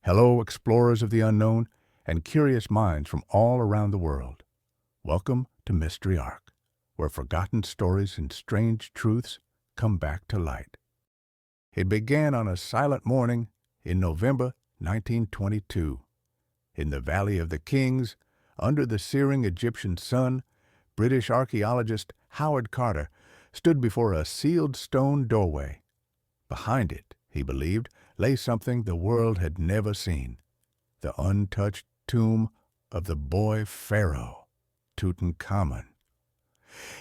Hello, explorers of the unknown and curious minds from all around the world. Welcome to Mystery Ark, where forgotten stories and strange truths come back to light. It began on a silent morning in November 1922. In the Valley of the Kings, under the searing Egyptian sun, British archaeologist Howard Carter stood before a sealed stone doorway. Behind it, he believed, lay something the world had never seen: the untouched tomb of the boy Pharaoh, Tutankhamun.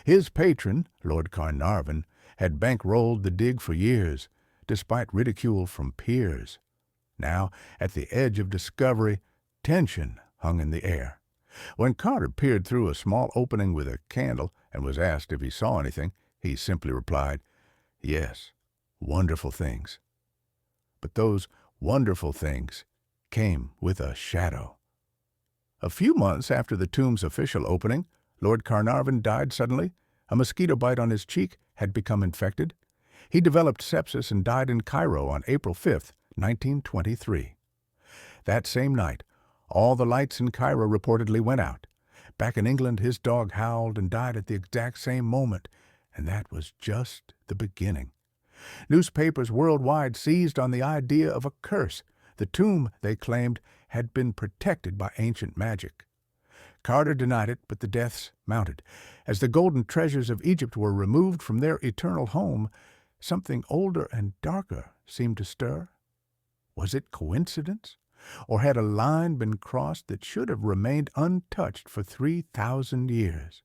His patron, Lord Carnarvon, had bankrolled the dig for years, despite ridicule from peers. Now, at the edge of discovery, tension hung in the air. When Carter peered through a small opening with a candle and was asked if he saw anything, he simply replied, "Yes, wonderful things." But those wonderful things came with a shadow. A few months after the tomb's official opening, Lord Carnarvon died suddenly. A mosquito bite on his cheek had become infected. He developed sepsis and died in Cairo on April 5, 1923. That same night, all the lights in Cairo reportedly went out. Back in England, his dog howled and died at the exact same moment, and that was just the beginning. Newspapers worldwide seized on the idea of a curse. The tomb, they claimed, had been protected by ancient magic. Carter denied it, but the deaths mounted. As the golden treasures of Egypt were removed from their eternal home, something older and darker seemed to stir. Was it coincidence? Or had a line been crossed that should have remained untouched for 3,000 years?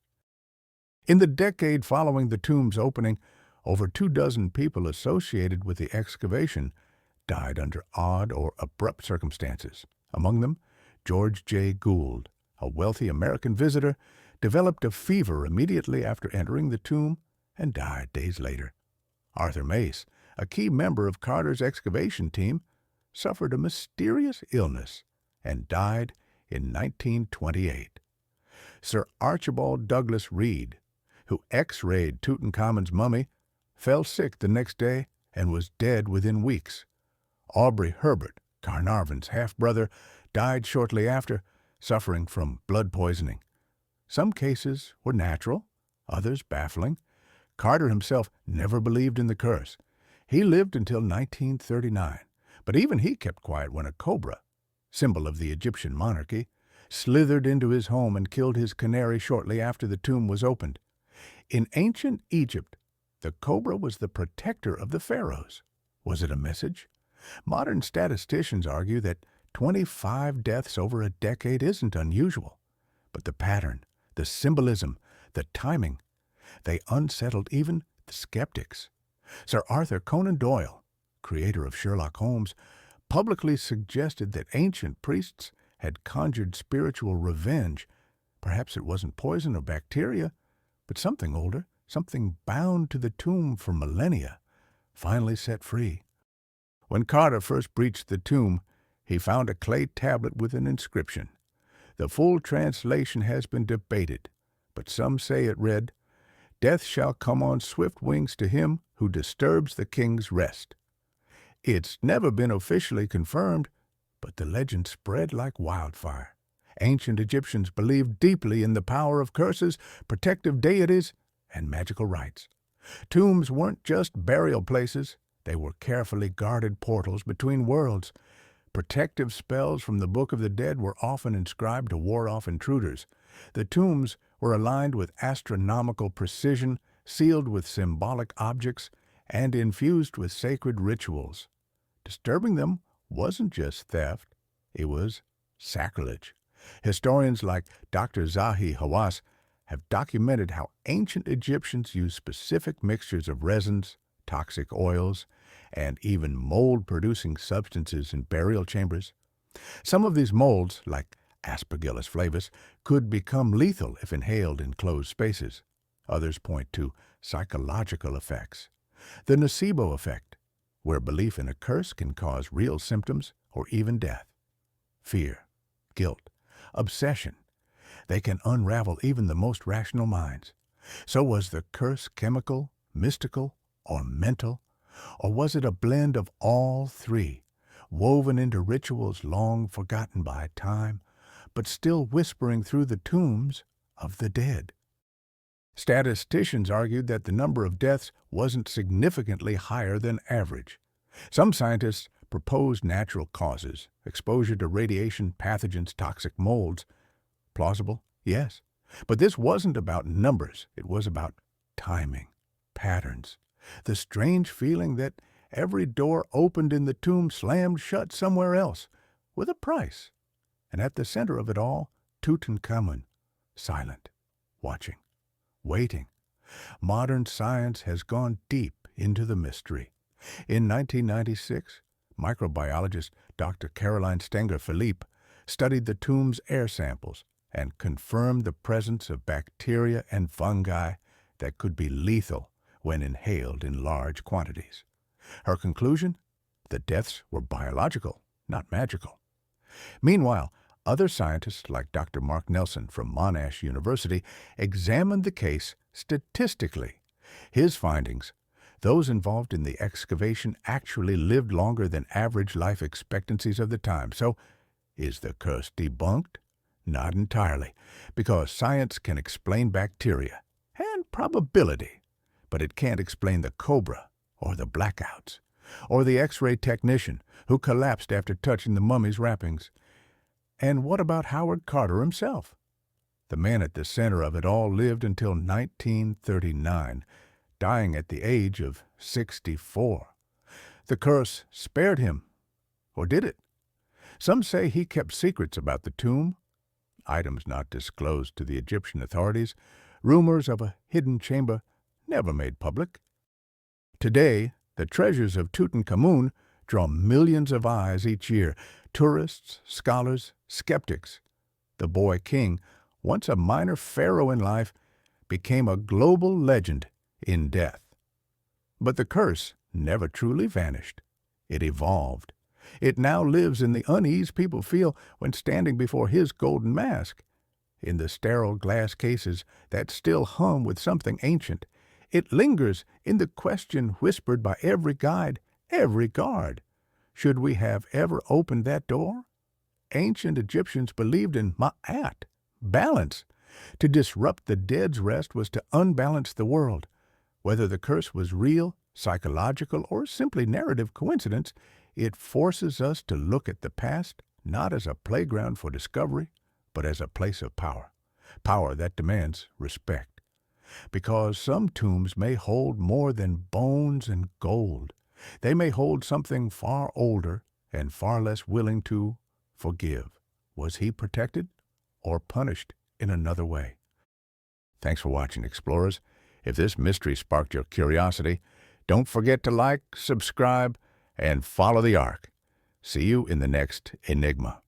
In the decade following the tomb's opening, over 24 people associated with the excavation died under odd or abrupt circumstances. Among them, George J. Gould, a wealthy American visitor, developed a fever immediately after entering the tomb and died days later. Arthur Mace, a key member of Carter's excavation team, suffered a mysterious illness and died in 1928. Sir Archibald Douglas Reed, who X-rayed Tutankhamun's mummy, fell sick the next day and was dead within weeks. Aubrey Herbert, Carnarvon's half-brother, died shortly after, suffering from blood poisoning. Some cases were natural, others baffling. Carter himself never believed in the curse. He lived until 1939, but even he kept quiet when a cobra, symbol of the Egyptian monarchy, slithered into his home and killed his canary shortly after the tomb was opened. In ancient Egypt, the cobra was the protector of the pharaohs. Was it a message? Modern statisticians argue that 25 deaths over a decade isn't unusual. But the pattern, the symbolism, the timing, they unsettled even the skeptics. Sir Arthur Conan Doyle, creator of Sherlock Holmes, publicly suggested that ancient priests had conjured spiritual revenge. Perhaps it wasn't poison or bacteria, but something older, something bound to the tomb for millennia, finally set free. When Carter first breached the tomb, he found a clay tablet with an inscription. The full translation has been debated, but some say it read, "Death shall come on swift wings to him who disturbs the king's rest." It's never been officially confirmed, but the legend spread like wildfire. Ancient Egyptians believed deeply in the power of curses, protective deities, and magical rites. Tombs weren't just burial places. They were carefully guarded portals between worlds. Protective spells from the Book of the Dead were often inscribed to ward off intruders. The tombs were aligned with astronomical precision, sealed with symbolic objects, and infused with sacred rituals. Disturbing them wasn't just theft, it was sacrilege. Historians like Dr. Zahi Hawass have documented how ancient Egyptians used specific mixtures of resins, toxic oils, and even mold-producing substances in burial chambers. Some of these molds, like Aspergillus flavus, could become lethal if inhaled in closed spaces. Others point to psychological effects. The nocebo effect, where belief in a curse can cause real symptoms or even death. Fear, guilt, obsession. They can unravel even the most rational minds. So was the curse chemical, mystical, or mental? Or was it a blend of all three? woven into rituals long forgotten by time, but still whispering through the tombs of the dead. Statisticians argued that the number of deaths wasn't significantly higher than average. Some scientists proposed natural causes, exposure to radiation, pathogens, toxic molds. Plausible? Yes. But this wasn't about numbers. It was about timing, patterns, the strange feeling that every door opened in the tomb slammed shut somewhere else, with a price. And at the center of it all, Tutankhamun, silent, watching, waiting. Modern science has gone deep into the mystery. In 1996, microbiologist Dr. Caroline Stenger-Philippe studied the tomb's air samples and confirmed the presence of bacteria and fungi that could be lethal when inhaled in large quantities. Her conclusion? The deaths were biological, not magical. Meanwhile, other scientists like Dr. Mark Nelson from Monash University examined the case statistically. His findings: those involved in the excavation actually lived longer than average life expectancies of the time. So, is the curse debunked? Not entirely, because science can explain bacteria and probability, but it can't explain the cobra or the blackouts or the X-ray technician who collapsed after touching the mummy's wrappings. And what about Howard Carter himself? The man at the center of it all lived until 1939, dying at the age of 64. The curse spared him, or did it? Some say he kept secrets about the tomb, items not disclosed to the Egyptian authorities, rumors of a hidden chamber never made public. Today, the treasures of Tutankhamun draw millions of eyes each year, tourists, scholars, skeptics. The boy king, once a minor pharaoh in life, became a global legend in death. But the curse never truly vanished. It evolved. It now lives in the unease people feel when standing before his golden mask, in the sterile glass cases that still hum with something ancient. It lingers in the question whispered by every guide, every guard. Should we have ever opened that door? Ancient Egyptians believed in ma'at, balance. To disrupt the dead's rest was to unbalance the world. Whether the curse was real, psychological, or simply narrative coincidence, it forces us to look at the past not as a playground for discovery, but as a place of power. Power that demands respect. Because some tombs may hold more than bones and gold. They may hold something far older and far less willing to forgive. Was he protected or punished in another way? Thanks for watching, explorers. If this mystery sparked your curiosity, don't forget to like, subscribe, and follow the Ark. See you in the next Enigma.